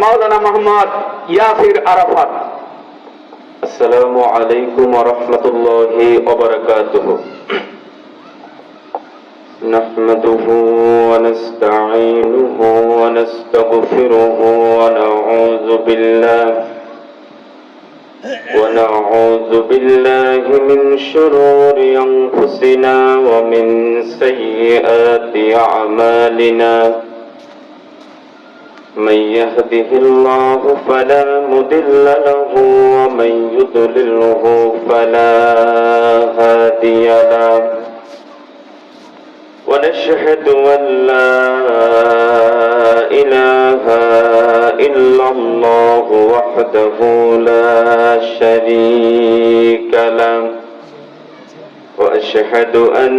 মাওলানা মোহাম্মদ ইয়াসির আরাফাত। আসসালামু আলাইকুম ওয়া রাহমাতুল্লাহি ওয়া বারাকাতুহু। নাহমাদুহু ওয়া নাস্তাঈনুহু ওয়া নাস্তাগফিরুহু ওয়া নাউযু বিল্লাহি মিন শুরুরি আনফুসিনা ওয়া মিন সাইয়্যাতি আ'মালিনা। من يهده الله فلا مضل له ومن يضلله فلا هادي له ونشهد أن لا إله إلا الله وحده لا شريك له وأشهد أن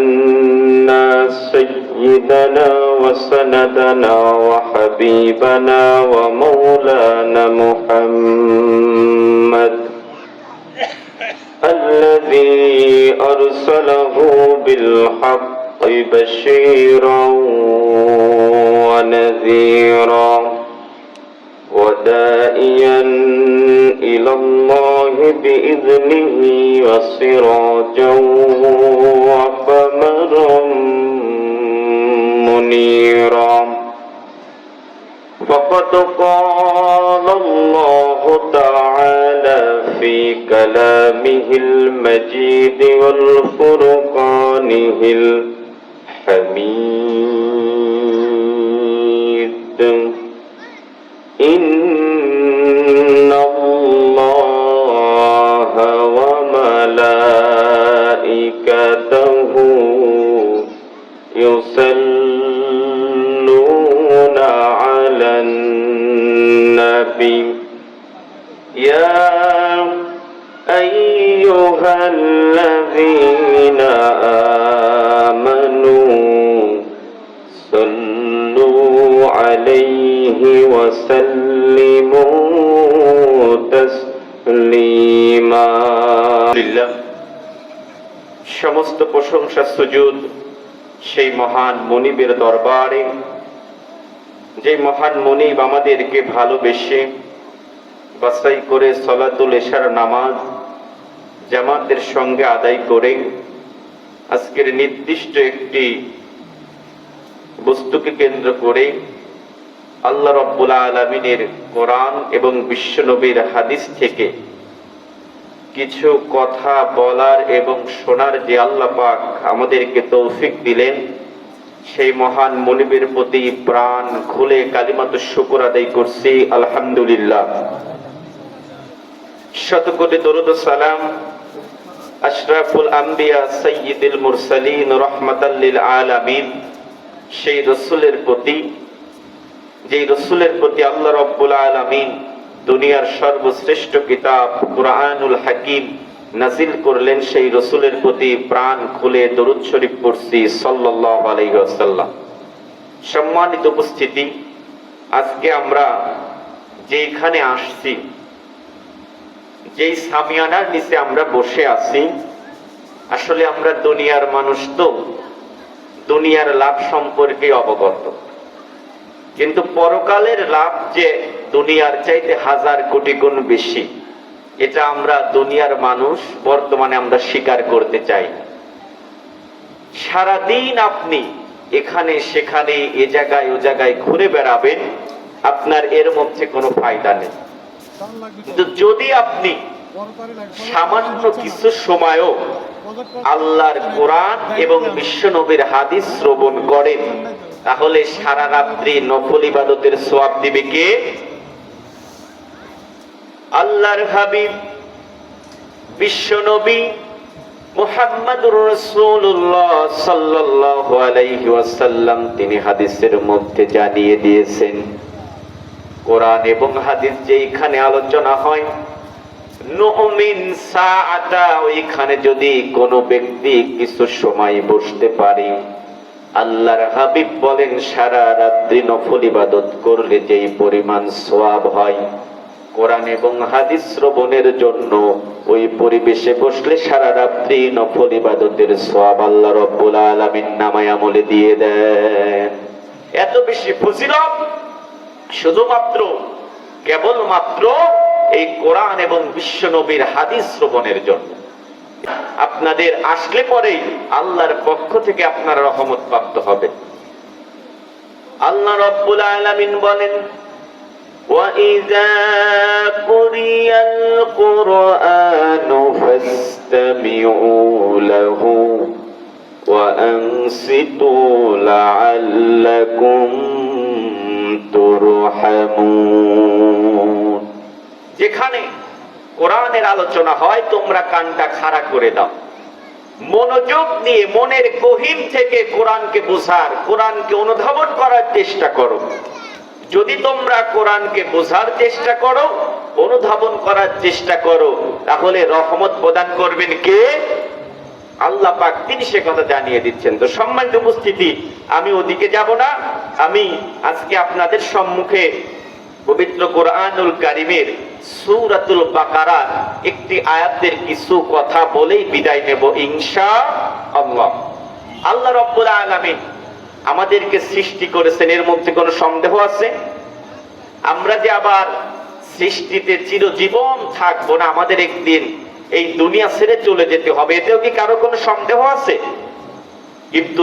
سيدنا وسندنا وحبيبنا ومولانا محمد الذي أرسله بالحق بشيرا ونذيرا وداعيا إلى الله بإذنه وسراجا وقمرا منيرا. فقد قال الله تعالى في كلامه المجيد والفرقانه الحميد: إن الله وملائكته يصلون على النبي يا أيها الذين آمنوا صلوا عليه وسلموا تسليما. সমস্ত প্রশংসা সুজুদ সেই মহান মনিবের দরবারে, যে মহান মনিব আমাদেরকে ভালোবেসে বাছাই করে সালাতুল ইশার নামাজ জামাতের সঙ্গে আদায় করে আজকের নির্দিষ্ট একটি বস্তুকে কেন্দ্র করে আল্লাহ রাব্বুল আলামিনের কোরআন এবং বিশ্বনবীর হাদিস থেকে কিছু কথা বলার এবং শোনার যে আল্লাহ পাক আমাদেরকে তৌফিক দিলেন, সেই মহান মনিবের প্রতি প্রাণ খুলে কালিমাতুশ শুকর আদায় করছি আলহামদুলিল্লাহ। শতকোটি দরুদ ও সালাম আশরাফুল আম্বিয়া সাইয়্যিদুল মুরসালিন রাহমাতাল লিল আলামিন সেই রাসূলের প্রতি, যেই রাসূলের প্রতি আল্লাহ রাব্বুল আলামিন দুনিয়ার সর্বশ্রেষ্ঠ কিতাব কুরআনুল হাকিম নাজিল করলেন, সেই রাসূলের প্রতি প্রাণ খুলে দরুদ শরীফ পড়ছি সাল্লাল্লাহু আলাইহি ওয়াসাল্লাম। সম্মানিত উপস্থিতি, আজকে আমরা যেখানে আসছি, যেই সামিয়ানার নিচে আমরা বসে আছি, আসলে আমরা দুনিয়ার মানুষ, তো দুনিয়ার লাভ সম্পর্কে অবগত, কিন্তু পরকালের লাভ যে দুনিয়ার চাইতে হাজার কোটি গুণ বেশি, এটা আমরা দুনিয়ার মানুষ বর্তমানে আমরা স্বীকার করতে চাই। সারাদিন আপনি এখানে সেখানে এ জায়গায় ও জায়গায় ঘুরে বেড়াবেন, আপনার এর মধ্যে কোনো ফায়দা নেই। কিন্তু যদি আপনি সামান্য কিছু সময়ও আল্লাহর কোরআন এবং বিশ্বনবীর হাদিস শ্রবণ করেন, তাহলে সারা রাত্রি নফল ইবাদতের সওয়াব দিবে কে? আল্লাহর হাবিব বিশ্বনবী মুহাম্মদুর রাসূলুল্লাহ সাল্লাল্লাহু আলাইহি ওয়াসাল্লাম তিনি হাদিসের মধ্যে জানিয়ে দিয়েছেন, কোরআন এবং হাদিস যেখানে আলোচনা হয়, নুমিন সাআতা, ওইখানে যদি কোনো ব্যক্তি কিছু সময় বসতে পারে, আল্লাহর হাবিব বলেন সারা রাত্রি নফল ইবাদত করলে যেই পরিমাণ সওয়াব হয়, কোরআন এবং হাদিস শ্রবণের জন্য ওই পরিবেশে বসলে সারা রাত্রি নফল ইবাদতের সওয়াব আল্লাহ রাব্বুল আলামিন নামায় আমলে দিয়ে দেন। এত বেশি ফজিলত শুধুমাত্র কেবলমাত্র এই কোরআন এবং বিশ্ব নবীর হাদিস শ্রবণের জন্য। আপনাদের আসলে পরেই আল্লাহর পক্ষ থেকে আপনারা রহমত প্রাপ্ত হবে। আল্লাহ রাব্বুল আলামিন বলেন, وَإِذَا قُرِئَ الْقُرْآنُ فَاسْتَمِعُوا لَهُ وَأَنصِتُوا لَعَلَّكُمْ তুরহামুন। যেখানে কোরআনের আলোচনা হয় তোমরা কানটা খাড়া করে দাও, মনোযোগ নিয়ে মনের গহীন থেকে কোরআনকে বোঝার, কোরআনকে অনুধাবন করার চেষ্টা করো। যদি তোমরা কোরআনকে বোঝার চেষ্টা করো, অনুধাবন করার চেষ্টা করো, তাহলে রহমত প্রদান করবেন কে? আল্লাহ পাক, তিনি সে কথা জানিয়ে দিচ্ছেন। তো সম্মানিত উপস্থিতি, আমি ওদিকে যাব না। আমি আজকে আপনাদের সম্মুখে পবিত্র কোরআনুল কারীমের সূরাতুল বাকারার একটি আয়াতের কিছু কথা বলেই বিদায় নেব ইনশাআল্লাহ। আল্লাহ রাব্বুল আলামিন আমাদেরকে সৃষ্টি করেছেন, এর মধ্যে কোনো সন্দেহ আছে? আমরা যে আবার সৃষ্টিতে চিরজীবন থাকবো না, আমাদের একদিন এই দুনিয়া ছেড়ে চলে যেতে হবে, এতেও কি কারো কোনো সন্দেহ আছে? কিন্তু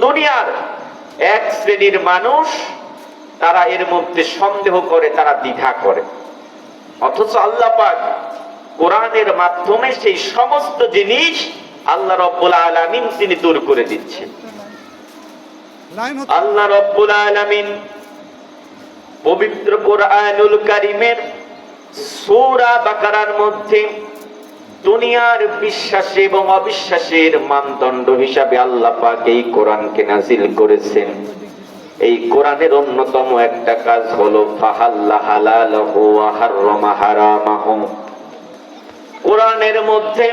দুনিয়ার এক শ্রেণীর মানুষ, তারা এর মধ্যে সন্দেহ করে, তারা দ্বিধা করে। অথচ আল্লাহ পাক কোরআনের মাধ্যমে সেই সমস্ত জিনিস আল্লাহ রাব্বুল আলামিন তিনি দূর করে দিচ্ছেন। আল্লাহ রাব্বুল আলামিন পবিত্র কোরআনুল কারীমের সূরা বাকারার মধ্যে দুনিয়ার বিশ্বাসী এবং অবিশ্বাসীর মানদণ্ড হিসাবে আল্লাহ পাক এই কোরআনকে নাজিল করেছেন। এই কোরআনের অন্যতম একটা কাজ হলো ফাহাল্লা হালালাহু ওয়া হাররামা হারামাহু। কোরআনের মধ্যে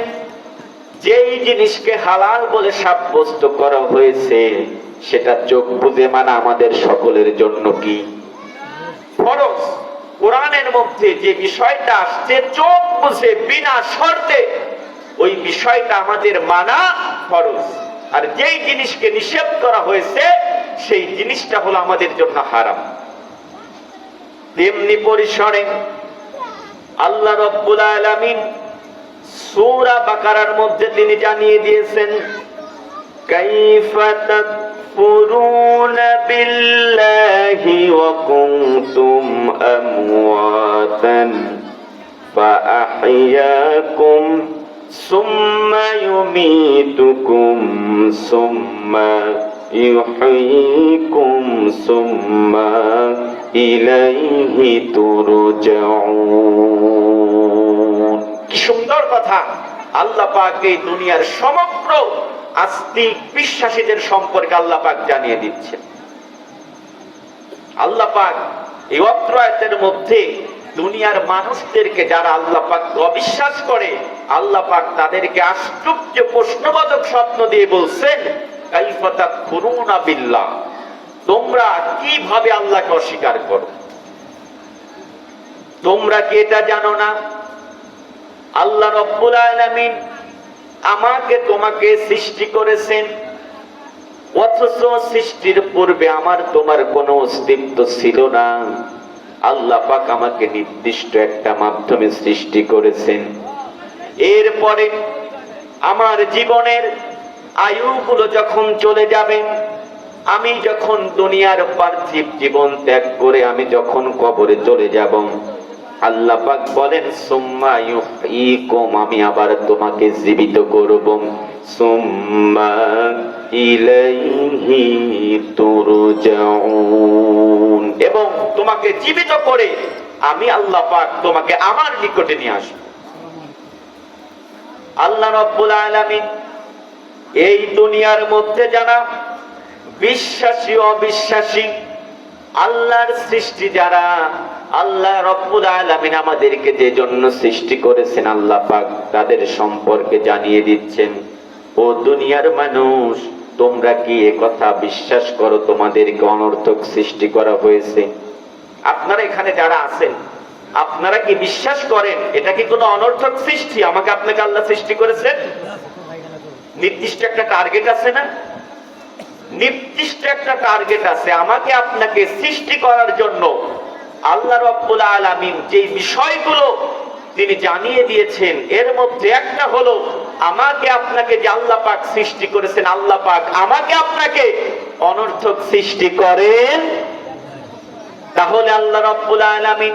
যেই জিনিসকে হালাল বলে সাব্যস্ত করা হয়েছে সেটা চোখ বুজে মানা আমাদের সকলের জন্য কি ফরজ। কোরআনের মধ্যে যে বিষয়টা আসছে চোখ বুঝে বিনা শর্তে ওই বিষয়টা আমাদের মানা ফরজ, আর যেই জিনিসকে নিষেধ করা হয়েছে সেই জিনিসটা হলো আমাদের জন্য হারাম। তেমনি পরিসরে আল্লাহ রাব্বুল আলামিন সূরা বাকারার মধ্যে তিনি জানিয়ে দিয়েছেন, কাইফা তাকফুরুনা বিল্লাহি ওয়া কুনতুম আমওয়াতান ফাআহইয়াকুম সুম্মা ইউমীতুকুম সুম্মা ইউহয়িকুম সুম্মা ইলাইহি তুরজাউন। কি সুন্দর কথা! আল্লাহ পাক এই দুনিয়ার সমগ্র আস্তিক বিশ্বাসীদের সম্পর্কে আল্লাহ পাক জানিয়ে দিচ্ছেন। আল্লাহ পাক এই অত্র আয়াতের মধ্যে দুনিয়ার মানুষদেরকে, যারা আল্লাহ পাককে অবিশ্বাস করে, আল্লাহ পাক তাদেরকে আশ্চর্য প্রশ্নবোধক স্বপ্ন দিয়ে বলছেন, কাইফা তাকফুরুনা বিল্লাহ, তোমরা কিভাবে আল্লাহকে অস্বীকার করো? তোমরা কি এটা জানো না আল্লাহ রাব্বুল আলামিন আমাকে তোমাকে সৃষ্টি করেছেন, অথচ সৃষ্টির পূর্বে আমার তোমার কোনো অস্তিত্ব ছিল না। আল্লাহ পাক আমাকে নির্দিষ্ট একটা মাধ্যমে সৃষ্টি করেছেন। এরপরে আমার জীবনের আয়ুগুলো যখন চলে যাবে, আমি যখন দুনিয়ার পার্থিব জীবন ত্যাগ করে আমি যখন কবরে চলে যাব, আল্লাহ পাক বলেন সুম্মা ইউহয়িকুম, আমি আবার তোমাকে জীবিত করব, সুম্মা ইলাইহি তুরজাউন, এবং তোমাকে জীবিত করে আমি আল্লাহ পাক তোমাকে আমার নিকটে নিয়ে আসব। আল্লাহ রাব্বুল আলামিন এই দুনিয়ার মধ্যে যারা বিশ্বাসী অবিশ্বাসী, আল্লাহর সৃষ্টি যারা, আল্লাহ রাব্বুল আলামিন আমাদেরকে যে জন্য সৃষ্টি করেছেন আল্লাহ পাক তাদের সম্পর্কে জানিয়ে দিচ্ছেন, ও দুনিয়ার মানুষ, তোমরা কি একথা বিশ্বাস করো তোমাদেরকে অনর্থক সৃষ্টি করা হয়েছে? আপনারা এখানে যারা আছেন, আপনারা কি বিশ্বাস করেন এটা কি কোনো অনর্থক সৃষ্টি? আমাকে আপনাকে আল্লাহ সৃষ্টি করেছেন, নির্দিষ্ট একটা টার্গেট আছে না? নির্দিষ্ট একটা টার্গেট আছে আমাকে আপনাকে সৃষ্টি করার জন্য। আল্লাহ রাব্বুল আলামিন যে বিষয়গুলো তিনি জানিয়ে দিয়েছেন এর মধ্যে একটা হলো আমাকে আপনাকে যে আল্লাহ পাক সৃষ্টি করেছেন, আল্লাহ পাক আমাকে আপনাকে অনর্থক সৃষ্টি করেন। তাহলে আল্লাহ রাব্বুল আলামিন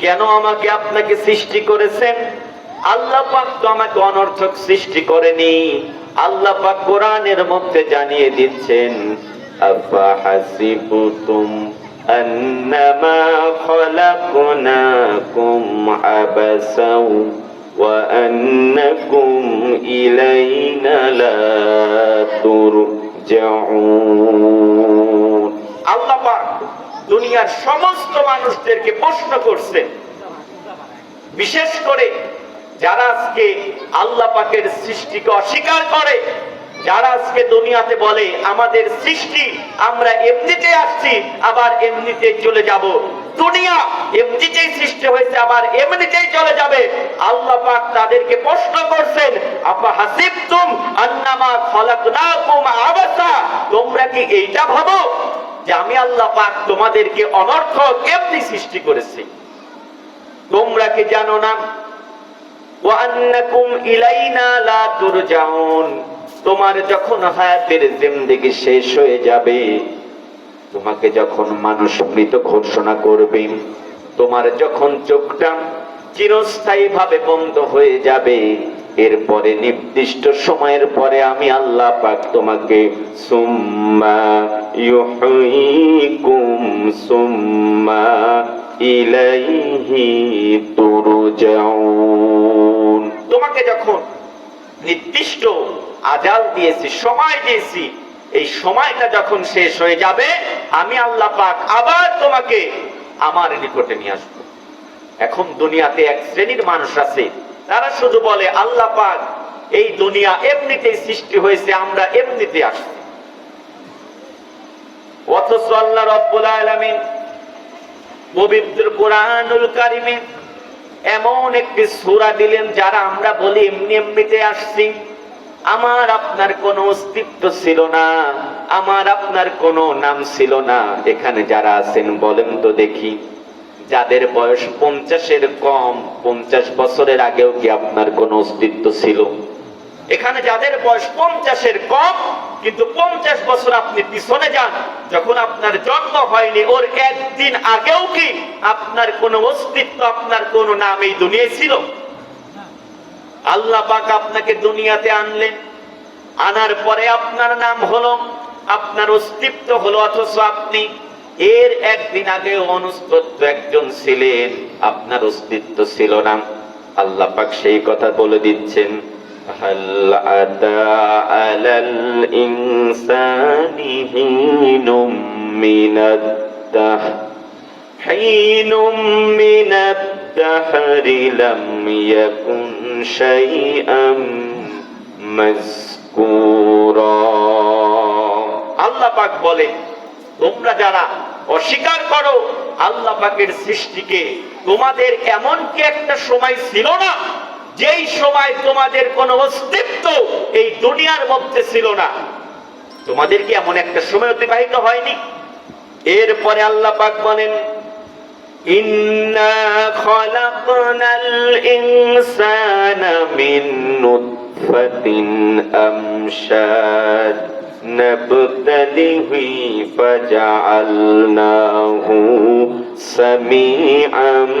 কেন আমাকে আপনাকে সৃষ্টি করেছেন? আল্লাহ পাক তো আমাকে অনর্থক সৃষ্টি করেনি। আল্লাহ পাক কোরআনের মধ্যে জানিয়ে দিচ্ছেন, আফাহাসিবতুম আন্নামা খলাকনাকুম আবাসাও ওয়া আন্নাকুম ইলাইনা লা তুরজাউন। আল্লাহ পাক দুনিয়ার সমস্ত মানুষদেরকে প্রশ্ন করছেন, বিশেষ করে যারা আজকে আল্লাহ পাকের সৃষ্টিকে অস্বীকার করে, যারা আজকে দুনিয়াতে বলে আমাদের সৃষ্টি আমরা এমনিতে আসছি আবার এমনিতে চলে যাব, দুনিয়া এমনিতেই সৃষ্টি হয়েছে আবার এমনিতেই চলে যাবে। আল্লাহ পাক তাদেরকে প্রশ্ন করছেন, আপা হাসিবতুম আন্নামা খলাকনাকুম আবাসা, তোমরা কি এইটা ভাবো যে আমি আল্লাহ পাক তোমাদেরকে অনর্থক এমনি সৃষ্টি করেছি? তোমরা কি জানো না ওয়া আন্নাকুম ইলাইনা লা তুরজাউন, তোমার যখন হায়াতের জিন্দেগি শেষ হয়ে যাবে, তোমাকে যখন মানুষ মৃত ঘোষণা করবে, তোমার যখন চোখটা চিরস্থায়ী ভাবে বন্ধ হয়ে যাবে, এরপরে নির্দিষ্ট সময়ের পরে আমি আল্লাহ পাক তোমাকে সুম্মা ইউহয়িকুম সুম্মা ইলাইহি তুরজাউন, তোমাকে যখন নির্দিষ্ট আজাল দিয়েছি, সময় দিয়েছি, এই সময়টা যখন শেষ হয়ে যাবে আমি আল্লাহ পাক আবার তোমাকে আমার নিকটে নিয়ে আসবো। এখন দুনিয়াতে এক শ্রেণীর মানুষ আছে, তারা শুধু বলে আল্লাহ পাক এই দুনিয়া এমনিতেই সৃষ্টি হয়েছে, আমরা এমনিতে আসছি। অথচ আল্লাহ রাব্বুল আলামিন পবিত্র কোরআনুল কারিমে এমন একটি সূরা দিলেন যারা আমরা বলি এমনি এমনিতে আসছি, আমার আপনার কোনো অস্তিত্ব ছিল না, আমার আপনার কোনো নাম ছিল না। এখানে যারা আছেন বলেন তো দেখি, যাদের বয়স 50-এর কম, 50 বছরের আগেও কি আপনার কোনো অস্তিত্ব ছিল? এখানে যাদের বয়স 50-এর কম কিন্তু 50 বছর আপনি পিছনে যান, যখন আপনার জন্ম হয়নি ওর একদিন আগেও কি আপনার কোনো অস্তিত্ব, আপনার কোনো নাম এই দুনিয়ায় ছিল? আল্লাহ পাক আপনাকে দুনিয়াতে আনলেন, আনার পরে আপনার নাম হলো, আপনার অস্তিত্ব হলো, অথচ আপনি এর একদিন আগে অনুস্পষ্ট একজন ছিলেন, আপনার অস্তিত্ব ছিল না। আল্লাহ পাক সেই কথা বলে দিচ্ছেন, হাল আতা আলাল ইনসানি হিনুম মিনাদ দাহরি লাম ইয়াকুন শাইআম মাযকুরা। আল্লাহ পাক বলে, তোমরা যারা অস্বীকার করো আল্লাহ পাকের সৃষ্টিকে, তোমাদের এমন কি একটা সময় ছিল না যেই সময় তোমাদের কোনো অস্তিত্ব এই দুনিয়ার মধ্যে ছিল না? তোমাদের কি এমন একটা সময় অতিবাহিত হয়নি? এরপরে আল্লাহ পাক বলেন, ইন্না খলাকনাল ইনসানা মিন নুতফাতিন আমশাজ নাবতালিহি ফাজআলনাহু সামিআম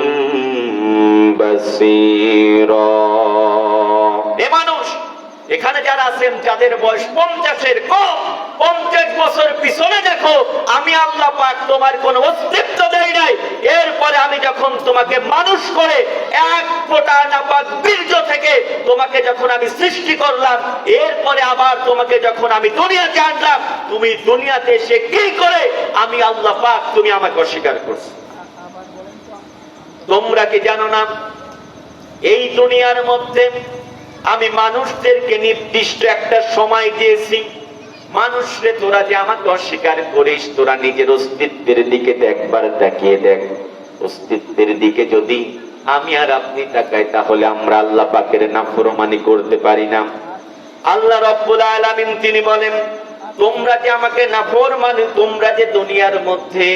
বাসীরা। এ মানুষ, এখানে যারা আছেন যাদের বয়স 50-এর কম, 50 বছর পিছনে দেখো, আমি আল্লাহ পাক তোমার কোনো অস্তিত্ব দেই নাই। এরপরে আমি যখন তোমাকে মানুষ করে এক ফোঁটা নাপাক বীর্য থেকে তোমাকে যখন আমি সৃষ্টি করলাম, এরপরে আবার তোমাকে যখন আমি দুনিয়াতে আনলাম, তুমি দুনিয়াতে এসে কি করে আমি আল্লাহ পাক তুমি আমাকে অস্বীকার করছো? তোমরা কি জানো না এই দুনিয়ার মধ্যে আমি মানুষদেরকে নির্দিষ্ট একটা সময় দিয়েছি, মানুষরে তোরা যে আমাকে অস্বীকার করিস, তোরা নিজের অস্তিত্বের দিকে একবার তাকিয়ে দেখ। অস্তিত্বের দিকে যদি আমি আর আপনি তাকাই, তাহলে আমরা আল্লাহ পাকের নাফরমানি করতে পারি না। আল্লাহ রাব্বুল আলামিন তিনি বলেন, তোমরা যে আমাকে নাফরমানি, তোমরা যে দুনিয়ার মধ্যে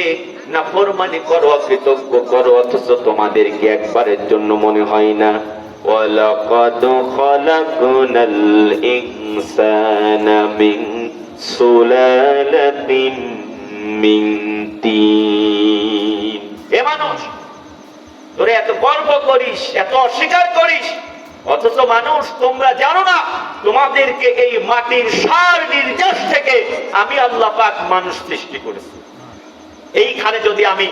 নাফরমানি করো, অকৃতজ্ঞ করো, অথচ তোমাদেরকে একবারের জন্য মনে হয় না। ওয়ালাকাদ খালাকনাল ইনসানা মিন সুলালাতিন মিন তিন। এ মানুষ, তোরা এত গর্ব করিস, এত অস্বীকার করিস, অথচ মানুষ তোমরা জানো না তোমাদেরকে এই মাটির সার নির্যাস থেকে আমি আল্লাহ পাক মানুষ সৃষ্টি করেছি। এইখানে যদি আমি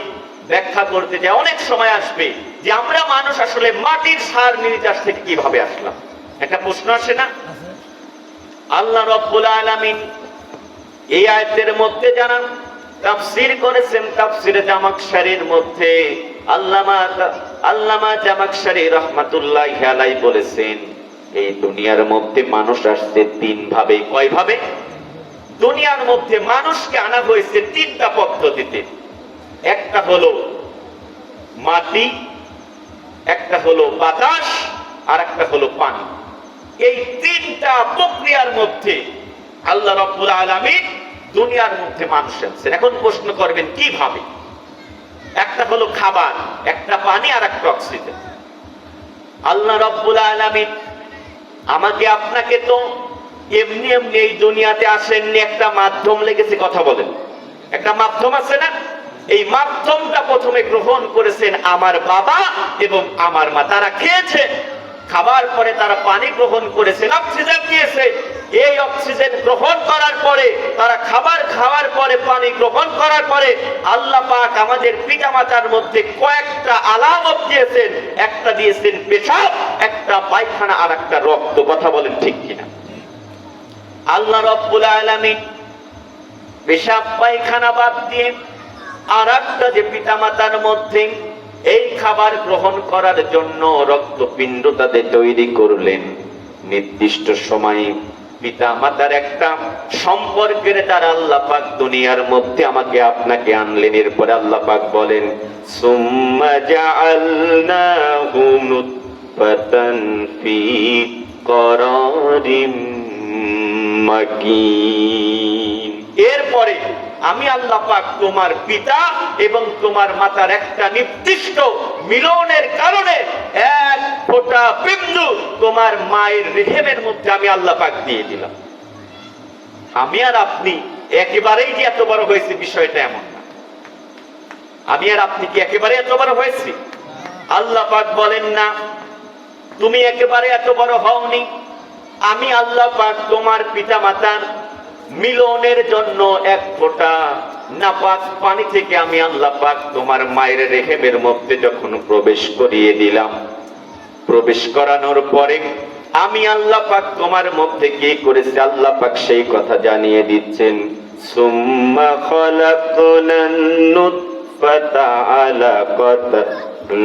ব্যাখ্যা করতে যাই, অনেক সময় আসবে যে আমরা মানুষ আসলে মাটির সার নির্যাস থেকে কিভাবে আসলাম। একটা প্রশ্ন আসে না? আল্লাহ রাব্বুল আলামিন এই আয়াতের মধ্যে জানান, তাফসীর করেছেন তাফসীরে জামাখশরীর মধ্যে আল্লামা জামাখশরী রাহমাতুল্লাহি আলাইহি বলেছেন, এই দুনিয়ার মধ্যে মানুষ আসছে তিন ভাবে। কয় ভাবে? দুনিয়ার মধ্যে মানুষকে আনা হয়েছে তিনটা পদ্ধতিতে। একটা হলো মাটি, একটা হলো বাতাস, আর একটা হলো পানি। এই তিনটা প্রক্রিয়ার মধ্যে আল্লাহ রাব্বুল আলামিন দুনিয়ার মধ্যে মানুষ আনছেন। এখন প্রশ্ন করবেন কিভাবে? একটা হলো খাবার, একটা পানি, আর একটা অক্সিজেন। আল্লাহ রাব্বুল আলামিন আমাকে আপনাকে তো এমনি এমনি এই দুনিয়াতে আসেননি, একটা মাধ্যম লেগেছে। কথা বলেন, একটা মাধ্যম আছে না? এই মাধ্যমটা প্রথমে গ্রহণ করেছেন আমার বাবা এবং আমার মা। তারা খেয়েছে, খাবার পরে তারা পানি গ্রহণ করেছেন, অক্সিজেন দিয়েছে। এই অক্সিজেন গ্রহণ করার পরে, তারা খাবার খাওয়ার পরে, পানি গ্রহণ করার পরে আল্লাহ পাক আমাদের পিতামাতার মধ্যে কয়েকটা আলামত দিয়েছেন। একটা দিয়েছেন পেশাব, একটা পায়খানা, আর একটা রক্ত। কথা বলেন ঠিক কিনা? আল্লাহ রাব্বুল আলামিন পেশাব পায়খানা বাদ দিয়ে আর একটা যে পিতামাতার মধ্যে এই খাবার গ্রহণ করার জন্য রক্তপিণ্ড তাদের তৈরি করলেন, নির্দিষ্ট সময়ে পিতামাতার একটা সম্পর্কের দ্বারা আল্লাহ পাক দুনিয়ার মধ্যে আমাকে আপনাকে আনলেন। এরপরে আল্লাহ পাক বলেন, সুম্মা জাআলনাহু নুতফাতান ফি করারিম মাকিন। এরপরে আমি আল্লাহ পাক তোমার পিতা এবং তোমার মাতার একটা নির্দিষ্ট মিলনের কারণে এক ফোঁটা বিন্দু তোমার মায়ের রেহেমের মধ্যে আমি আল্লাহ পাক দিয়ে দিলাম। আমি আর আপনি একেবারেই যে এত বড় হয়েছে বিষয়টা এমন না। আমি আর আপনি কি একেবারে এত বড় হয়েছি? আল্লাহ পাক বলেন না তুমি একেবারে এত বড় হওনি। আমি আল্লাহ পাক তোমার পিতা মাতার মিলনের জন্য এক ফোঁটা নাপাক পানি থেকে আমি আল্লাহ পাক তোমার মায়ের রেহেমের মধ্যে যখন প্রবেশ করিয়ে দিলাম, প্রবেশ করানোর পরে আমি আল্লাহ পাক তোমার মধ্যে কি করেছি আল্লাহ পাক সেই কথা জানিয়ে দিচ্ছেন। সুম্মা খালাকনান নুতফাতা আলাকাতান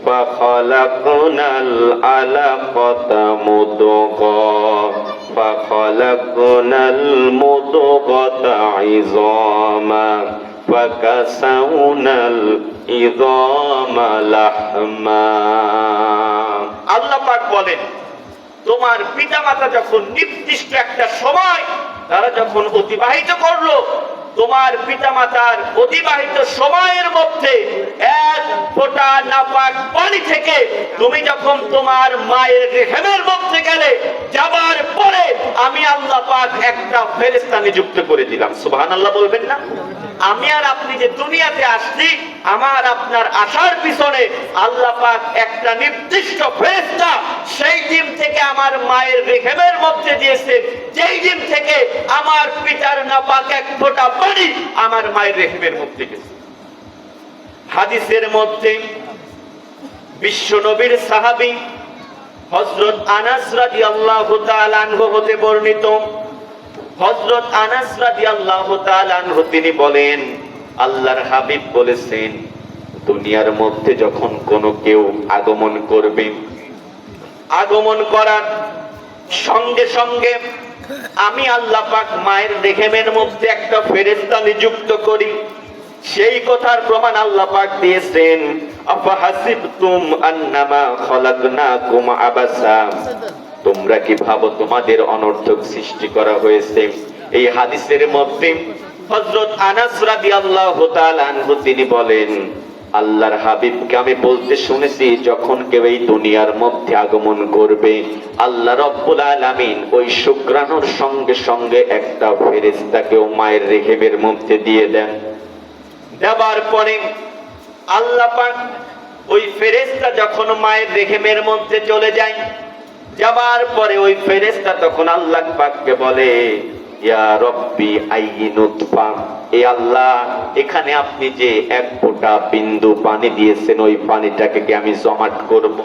ফাখালাকনাল আলাকাতা মুদগাহ ফাখালাকনাল মুদগাতা ইযামা ফাকাসাউনাল ইযামা লাহমা। আল্লাহ পাক বলেন তোমার পিতামাতা যখন নির্দিষ্ট একটা সময় তারা যখন অতিবাহিত করলো, তোমার পিতামাতার অতিবাহিত সময়ের মধ্যে এক ফোঁটা নাপাক পানি থেকে তুমি যখন তোমার মায়ের রেহেমের মধ্যে গেলে, যাবার পরে আমি আল্লাহ পাক একটা ফেরেশতা নিযুক্ত করে দিলাম। সুবহানাল্লাহ বলবেন না? আমি আর আপনি যে দুনিয়াতে আসছি, আমার আপনার আসার পিছনে আল্লাহ পাক একটা নির্দিষ্ট ফেরেশতা সেই দিন থেকে আমার মায়ের রেহেমের মধ্যে দিয়েছে, যেই দিন থেকে আমার পিতার নাপাক এক ফোঁটা পানি আমার মায়ের রেহেমের মধ্যে গেছে। হাদিসের মধ্যে বিশ্ব নবীর সাহাবী হযরত আনাস রাদিয়াল্লাহু তাআলা আনহু হতে বর্ণিত, হযরত আনাস রাদিয়াল্লাহু তাআলা আনহু তিনি বলেন আল্লাহর হাবিব বলেছেন দুনিয়ার মধ্যে যখন কোনো কেউ আগমন করবে, আগমন করার সঙ্গে সঙ্গে আমি আল্লাহ পাক মায়ের রেহেমের মধ্যে একটা ফেরেশতা নিযুক্ত করি। সেই কথার প্রমাণ আল্লাহ পাক দিয়েছেন, আফাহাসিবতুম আন্নামা খালাকনাকুম আবাসা, তোমরা কি ভাবো তোমাদের অনর্থক সৃষ্টি করা হয়েছে? এই হাদিসের মধ্যে হযরত আনাস রাদিয়াল্লাহু তাআলা আনহু তিনি বলেন, আল্লাহর হাবিবকে আমি বলতে শুনেছি, যখন কেউ এই দুনিয়ার মধ্যে আগমন করবে, আল্লাহ রাব্বুল আলামিন ওই শুকরানোর সঙ্গে সঙ্গে একটা ফেরেশতাকেও মায়ের রেহেমের মধ্যে দিয়ে দেন। দেওয়ার পরে আল্লাহ পাক ওই ফেরেশতা যখন মায়ের রেহেমের মধ্যে চলে যায়, যাবার পরে ওই ফেরেশতা তখন আল্লাহ পাককে বলে, ইয়া রব্বি আইয়ি নুতফা, এ আল্লাহ, এখানে আপনি যে এক ফোঁটা বিন্দু পানি দিয়েছেন, ওই পানিটাকে কি আমি জমাট করব?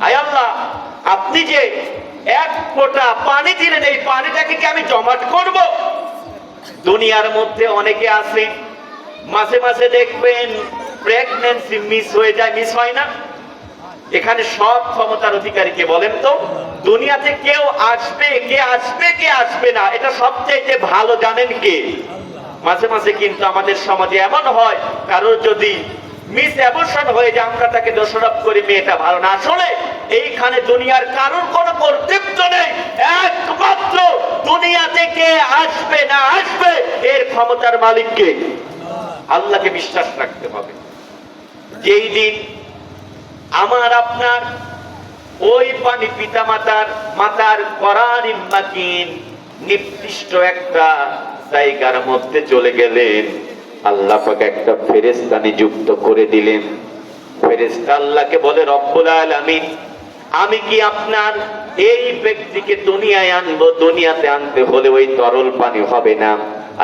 আয় আল্লাহ, আপনি যে এক ফোঁটা পানি দিলেন, এই পানিটাকে কি আমি জমাট করব? দুনিয়ার মধ্যে অনেকে আছে, মাঝে মাঝে দেখবেন প্রেগন্যান্সি মিস হয়ে যায়, মিস হয় না? এখানে সব ক্ষমতার অধিকারী কে বলেন তো? দুনিয়াতে কেউ আসবে, কে আসবে, কে আসবে না, এটা সবচেয়ে ভালো জানেন কে? মাঝে মাঝে কিন্তু আমাদের সমাজে এমন হয়, কারোর যদি মিস অ্যাবর্শন হয়ে যায়, আমরা তাকে দোষারোপ করি, মেয়েটা ভালো না। আসলে এইখানে দুনিয়ার কারোর কোনো কর্তৃত্ব নেই, একমাত্র দুনিয়াতে কে আসবে না আসবে এর ক্ষমতার মালিক কে? আল্লাহকে বিশ্বাস রাখতে হবে। যেই দিন আমার আপনার ওই পানি পিতা মাতার করারিম মাকিন নির্দিষ্ট একটা জায়গার মধ্যে চলে গেলেন, আল্লাহ পাক একটা ফেরেশতা নিযুক্ত করে দিলেন। ফেরেশতা আল্লাহকে বলে, রব্বুল আলামিন, আমি কি আপনার এই ব্যক্তিকে দুনিয়ায় আনবো, দুনিয়াতে আনতে হলে ওই তরল পানি হবে না।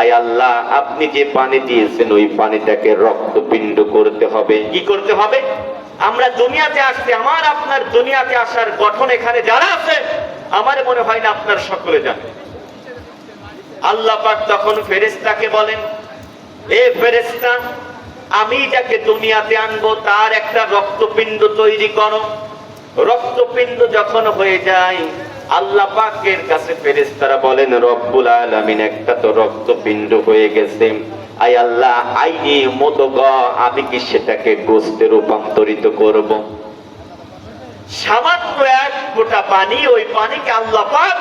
আয় আল্লাহ, আপনি যে পানি দিয়েছেন ওই পানিটাকে রক্তপিণ্ড করতে হবে। কি করতে হবে? আমরা দুনিয়াতে আসছি, আমার আপনার দুনিয়াতে আসার গঠন এখানে যারা আছে, আমার মনে হয় না আপনার সকলে জানে। আল্লাহ পাক তখন ফেরেশতাকে বলেন, এ ফেরেশতা, আমি যাকে দুনিয়াতে আনবো তার একটা রক্তপিণ্ড তৈরি করো। রক্তপিণ্ড যখন হয়ে যায়, আল্লাহ পাকের কাছে ফেরেশতারা বলেন, রব্বুল আলামিন, একটা তো রক্তপিণ্ড হয়ে গেছে, আয় আল্লাহ, আইনি মুদগা, আমি কি সেটাকে গোশতে রূপান্তরিত করব? সামান্য এক ফোঁটা পানি, ওই পানিকে আল্লাহ পাক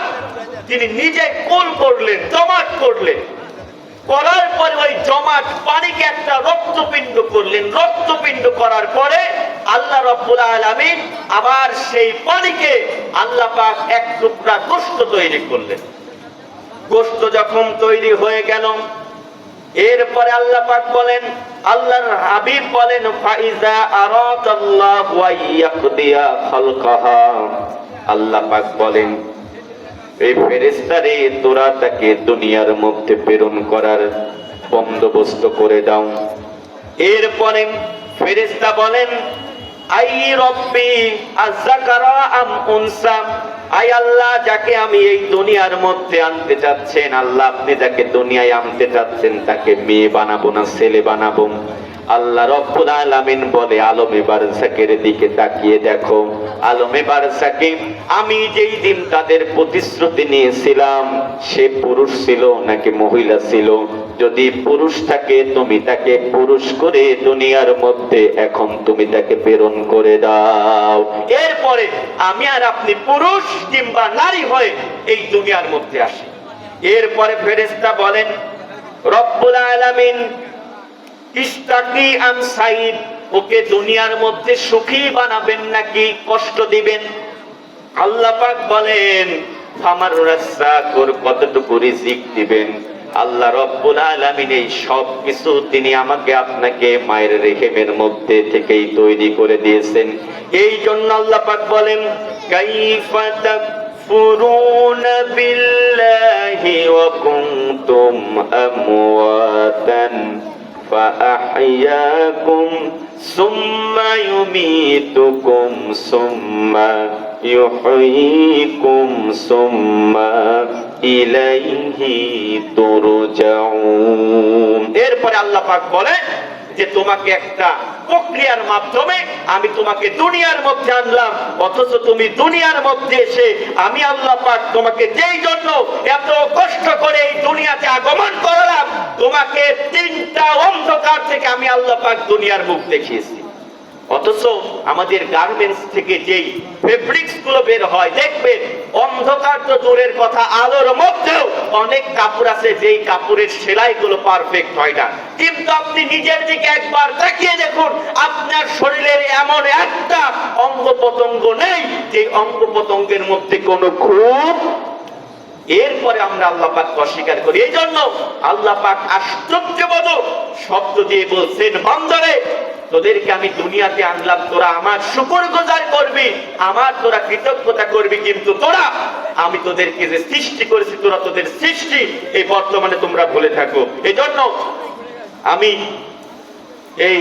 তিনি নিজে কোল করলেন, জমাট করলেন। করার পরে ওই জমাট পানিকে একটা রক্তপিণ্ড করলেন। রক্তপিণ্ড করার পরে আল্লাহ রাব্বুল আলামিন আবার সেই পানিকে আল্লাহ পাক এক টুকরা গোশত তৈরি করলেন। গোশত যখন তৈরি হয়ে গেল, এরপরে আল্লাহ পাক বলেন, আল্লাহর হাবিব বলেন, ফাইজা আরাদাল্লাহু আইয়াকদিয়া খালকাহা, আল্লাহ পাক বলেন, এই ফেরেশতারে, তোরা তাকে দুনিয়ার মধ্যে প্রেরণ করার বন্দোবস্ত করে দাও। এরপরে ফেরেশতা বলেন, আই রব্বি আযাকারা আম উনসা, আয় আল্লাহ, যাকে আমি এই দুনিয়ার মধ্যে আনতে চাচ্ছেন, আল্লাহ আপনি যাকে দুনিয়ায় আনতে চাচ্ছেন তাকে মেয়ে বানাবো না ছেলে বানাবো? আল্লাহ রাব্বুল আলামিন বলে, আলমে বারযাকের দিকে তাকিয়ে দেখো। আলমে বারযাকে আমি যেই দিন তাদের প্রতিশ্রুতি নিয়েছিলাম, সে পুরুষ ছিল নাকি মহিলা ছিল? যদি পুরুষ থাকে, তুমি তাকে পুরুষ করে দুনিয়ার মধ্যে এখন তুমি তাকে প্রেরণ করে দাও। এরপরে আমি আর আপনি পুরুষ কিংবা নারী হয়ে এই দুনিয়ার মধ্যে আসি। এরপরে ফেরেশতা বলেন, রব্বুল আলামিন, ইস্তাকি আন সাইদ, ওকে দুনিয়ার মধ্যে সুখী বানাবেন নাকি কষ্ট দিবেন? আল্লাহ পাক বলেন, ফামার রাজ্জাকুর, কতটুকু রিজিক দিবেন? আল্লাহ রাব্বুল আলামিন এই সব কিছু তিনি আমাকে আপনাকে মায়ের রেহেমের মধ্যে থেকেই তৈরি করে দিয়েছেন। এই জন্য আল্লাহ পাক বলেন, কাইফা তাকফুরুনা বিল্লাহি ওয়া কুনতুম আমওয়াতান فأحياكم ثم يميتكم ثم يحييكم ثم إليه ترجعون। এরপরে আল্লাহ পাক বলে যে তোমাকে একটা প্রক্রিয়ার মাধ্যমে আমি তোমাকে দুনিয়ার মধ্যে আনলাম, অথচ তুমি দুনিয়ার মধ্যে এসে আমি আল্লাহ পাক তোমাকে যেই জন্য এত কষ্ট করে এই দুনিয়াতে আগমন করলাম, তোমাকে তিনটা অন্ধকার থেকে আমি আল্লাহ পাক দুনিয়ার মুখ দেখিয়েছি। অথচ আমাদের গার্মেন্টস থেকে যেই ফেব্রিক্স গুলো বের হয়, দেখবেন অন্ধকার তো দূরের কথা, আলোর মধ্যেও অনেক কাপড় আছে যেই কাপড়ের সেলাই গুলো পারফেক্ট হয় না। কিন্তু আপনি নিজের দিকে একবার তাকিয়ে দেখুন, আপনার শরীরের এমন একটা অঙ্গ প্রত্যঙ্গ নেই যে অঙ্গ প্রত্যঙ্গের মধ্যে কোনো খুব। এরপরে আমরা আল্লাহ পাককে অস্বীকার করি। এই জন্য আল্লাহ পাক আশ্চর্যবোধক শব্দ দিয়ে বলছেন, বান্দারে তোদেরকে আমি দুনিয়াতে আনলাম, তোরা আমার শুকরগুজার করবি, আমার তোরা কৃতজ্ঞতা করবি, কিন্তু তোরা আমি তোদেরকে যে সৃষ্টি করেছি, তোরা তোদের সৃষ্টি এই বর্তমানে তোমরা ভুলে থাকো। এই জন্য আমি এই